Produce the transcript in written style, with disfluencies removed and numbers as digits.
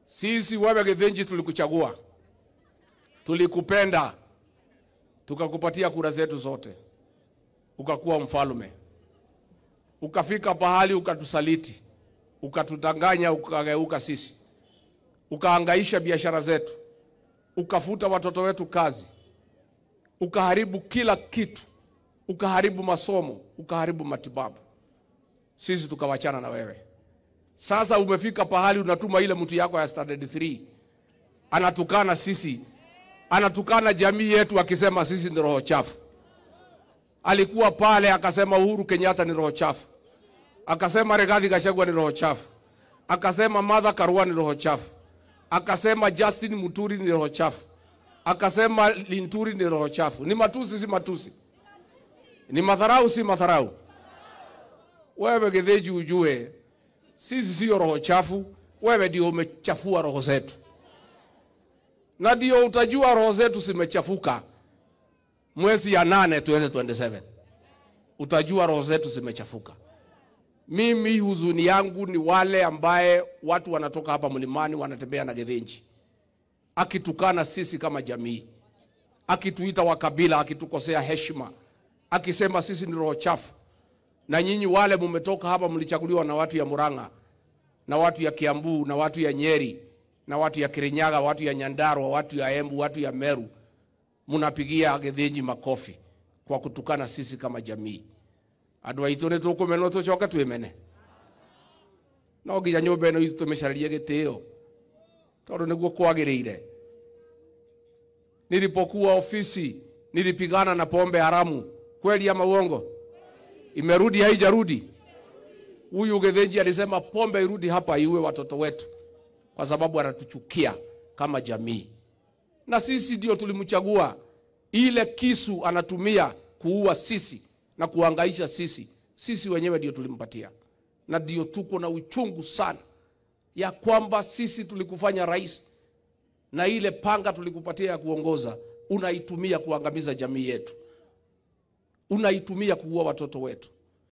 Sisi wewe Githinji tulikuchagua, tulikupenda, tukakupatia kura zetu zote, ukakuwa mfalme. Ukafika pahali ukatusaliti, ukatudanganya, ukageuka sisi, ukahangaisha biashara zetu, ukafuta watoto wetu kazi, ukaharibu kila kitu, ukaharibu masomo, ukaharibu matibabu. Sisi tukawachana na wewe. Sasa umefika pahali unatuma ile mtu yako ya standard 3 anatukana sisi, anatukana jamii yetu akisema sisi ni roho chafu. Alikuwa pale akasema Uhuru Kenyatta ni roho chafu, akasema Rigathi Gachagua ni roho chafu, akasema Martha Karua ni roho chafu, akasema Justin Muturi ni roho chafu, akasema Linturi ni roho chafu. Ni matusi si matusi? Ni madharau si madharau? Wewe Githinji ujue sisi sio roho chafu, wewe ndio umechafua roho zetu. Na ndio utajua roho zetu zimechafuka mwezi ya 8 2027. Utajua roho zetu zimechafuka. Mimi huzuni yangu ni wale ambaye watu wanatoka hapa mlimani wanatembea na Githinji, akitukana sisi kama jamii, akituita wakabila, akitukosea heshima, akisema sisi ni roho chafu. Na nyinyi wale mumetoka hapa mlichaguliwa na watu ya Murang'a, na watu ya Kiambu, na watu ya Nyeri, na watu ya Kirinyaga, watu ya Nyandarua, watu ya Embu, watu ya Meru, munapigia Githinji makofi kwa kutukana sisi kama jamii. Andũ aitũ nĩ tũkũmena tũcoke twĩmene. No nginya nyũmba ĩno itũ tũmĩcararie gĩtĩo, tondũ nĩguo kwagĩrĩire. Nilipokuwa ofisi nilipigana na pombe haramu, kweli ama uongo? Imerudi haijarudi? Huyu Githinji alisema pombe irudi hapa iue watoto wetu, kwa sababu anatuchukia kama jamii. Na sisi ndio tulimchagua. Ile kisu anatumia kuua sisi na kuhangaisha sisi, sisi wenyewe ndio tulimpatia. Na ndio tuko na uchungu sana ya kwamba sisi tulikufanya rais, na ile panga tulikupatia ya kuongoza unaitumia kuangamiza jamii yetu, unaitumia kuua watoto wetu.